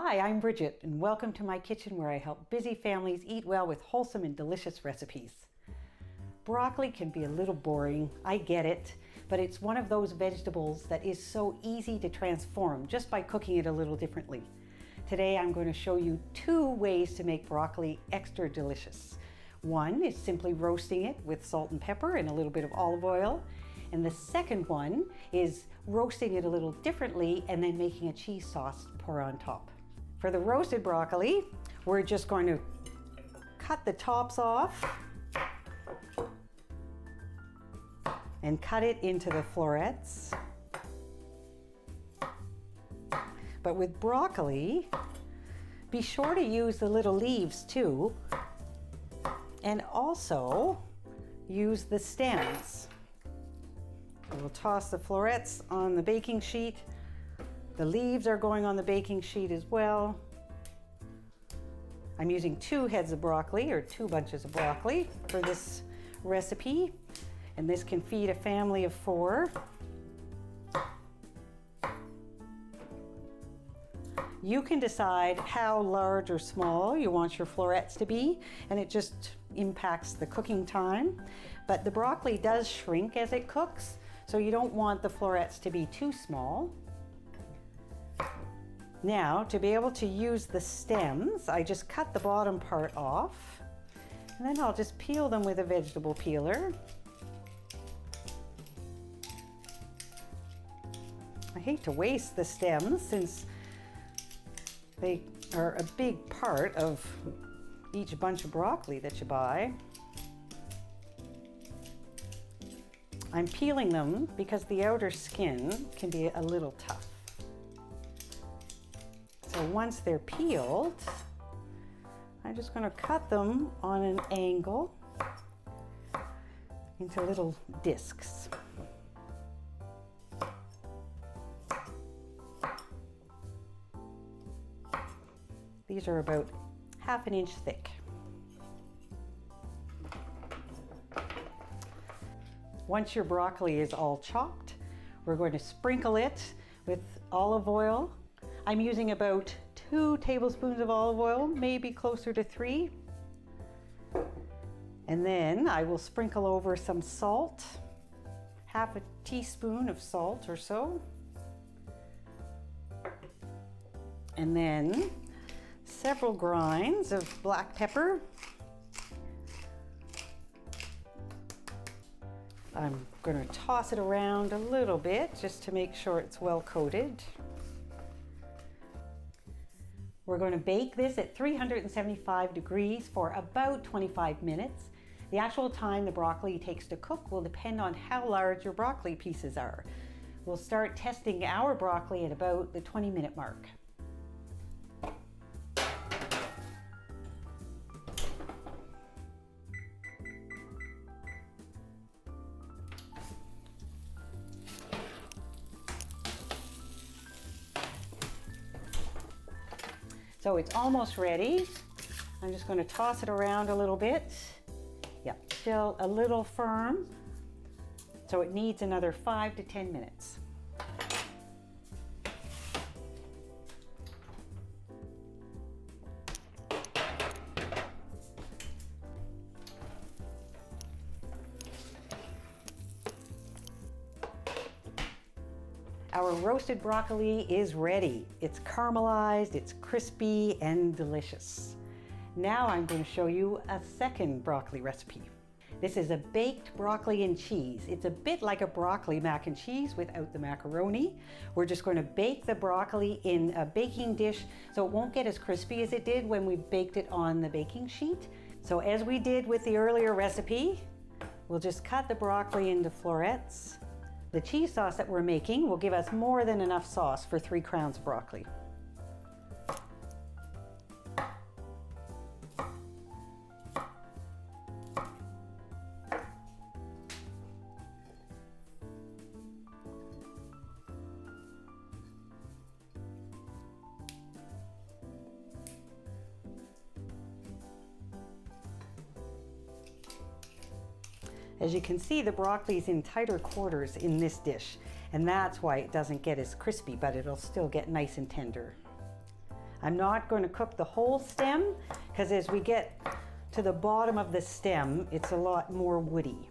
Hi, I'm Bridget, and welcome to my kitchen where I help busy families eat well with wholesome and delicious recipes. Broccoli can be a little boring, I get it, but it's one of those vegetables that is so easy to transform just by cooking it a little differently. Today I'm going to show you 2 ways to make broccoli extra delicious. One is simply roasting it with salt and pepper and a little bit of olive oil. And the second one is roasting it a little differently and then making a cheese sauce to pour on top. For the roasted broccoli, we're just going to cut the tops off and cut it into the florets. But with broccoli, be sure to use the little leaves too, and also use the stems. We'll toss the florets on the baking sheet. The leaves are going on the baking sheet as well. I'm using 2 heads of broccoli, or 2 bunches of broccoli for this recipe, and this can feed a family of 4. You can decide how large or small you want your florets to be, and it just impacts the cooking time. But the broccoli does shrink as it cooks, so you don't want the florets to be too small. Now, to be able to use the stems, I just cut the bottom part off, and then I'll just peel them with a vegetable peeler. I hate to waste the stems since they are a big part of each bunch of broccoli that you buy. I'm peeling them because the outer skin can be a little tough. So once they're peeled, I'm just going to cut them on an angle into little discs. These are about 1/2 inch thick. Once your broccoli is all chopped, we're going to sprinkle it with olive oil. I'm using about 2 tablespoons of olive oil, maybe closer to 3. And then I will sprinkle over some salt, 1/2 teaspoon of salt or so. And then several grinds of black pepper. I'm going to toss it around a little bit just to make sure it's well coated. We're going to bake this at 375 degrees for about 25 minutes. The actual time the broccoli takes to cook will depend on how large your broccoli pieces are. We'll start testing our broccoli at about the 20-minute mark. So it's almost ready. I'm just going to toss it around a little bit. Yep, still a little firm. So it needs another 5 to 10 minutes. Our roasted broccoli is ready. It's caramelized, it's crispy and delicious. Now I'm going to show you a second broccoli recipe. This is a baked broccoli and cheese. It's a bit like a broccoli mac and cheese without the macaroni. We're just going to bake the broccoli in a baking dish so it won't get as crispy as it did when we baked it on the baking sheet. So as we did with the earlier recipe, we'll just cut the broccoli into florets. The cheese sauce that we're making will give us more than enough sauce for 3 crowns of broccoli. As you can see, the broccoli is in tighter quarters in this dish, and that's why it doesn't get as crispy, but it'll still get nice and tender. I'm not going to cook the whole stem because as we get to the bottom of the stem, it's a lot more woody.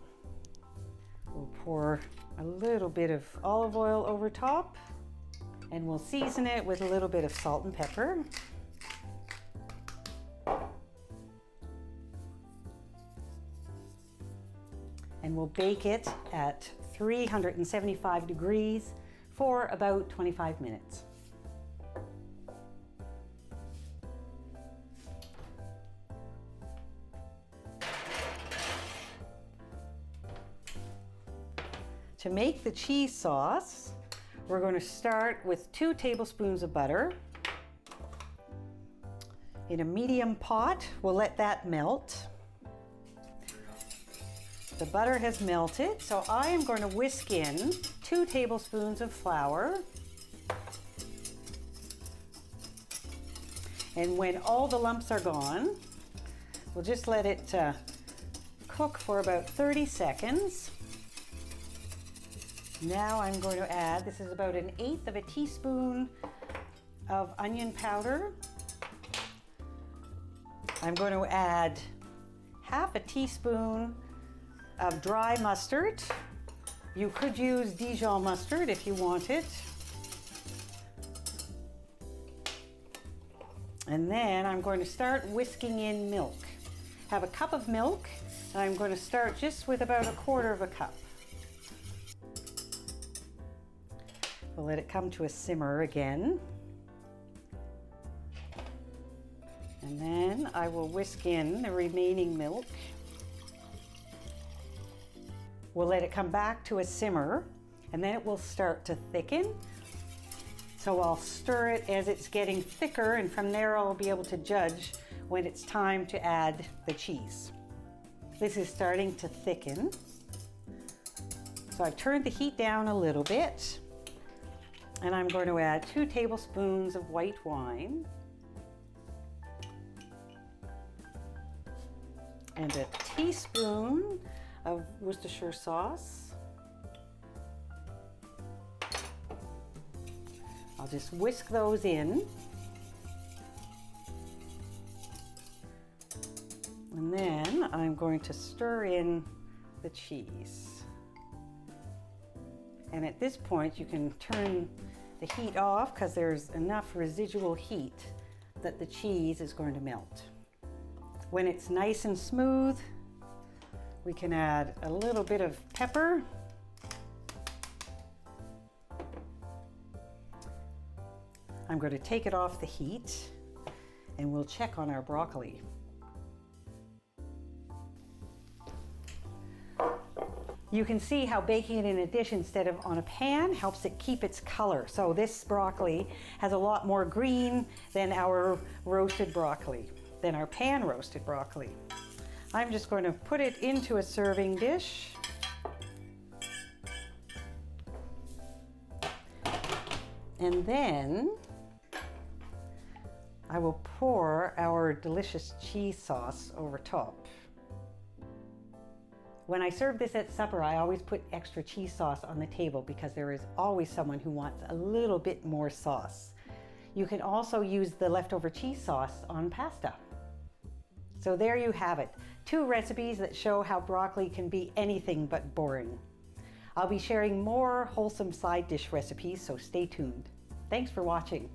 We'll pour a little bit of olive oil over top and we'll season it with a little bit of salt and pepper. And we'll bake it at 375 degrees for about 25 minutes. To make the cheese sauce, we're going to start with 2 tablespoons of butter. In a medium pot, we'll let that melt. The butter has melted, so I am going to whisk in 2 tablespoons of flour. And when all the lumps are gone, we'll just let it cook for about 30 seconds. Now I'm going to add, this is about 1/8 of a teaspoon of onion powder. I'm going to add 1/2 teaspoon of dry mustard. You could use Dijon mustard if you want it. And then I'm going to start whisking in milk. Have a cup of milk, and I'm going to start just with about 1/4 of a cup. We'll let it come to a simmer again. And then I will whisk in the remaining milk. We'll let it come back to a simmer, and then it will start to thicken. So I'll stir it as it's getting thicker, and from there I'll be able to judge when it's time to add the cheese. This is starting to thicken. So I've turned the heat down a little bit, and I'm going to add 2 tablespoons of white wine and a teaspoon of Worcestershire sauce. I'll just whisk those in. And then I'm going to stir in the cheese. And at this point you can turn the heat off because there's enough residual heat that the cheese is going to melt. When it's nice and smooth, we can add a little bit of pepper. I'm going to take it off the heat and we'll check on our broccoli. You can see how baking it in a dish instead of on a pan helps it keep its color. So this broccoli has a lot more green than our roasted broccoli, than our pan roasted broccoli. I'm just going to put it into a serving dish. And then I will pour our delicious cheese sauce over top. When I serve this at supper, I always put extra cheese sauce on the table because there is always someone who wants a little bit more sauce. You can also use the leftover cheese sauce on pasta. So there you have it, 2 recipes that show how broccoli can be anything but boring. I'll be sharing more wholesome side dish recipes, so stay tuned. Thanks for watching.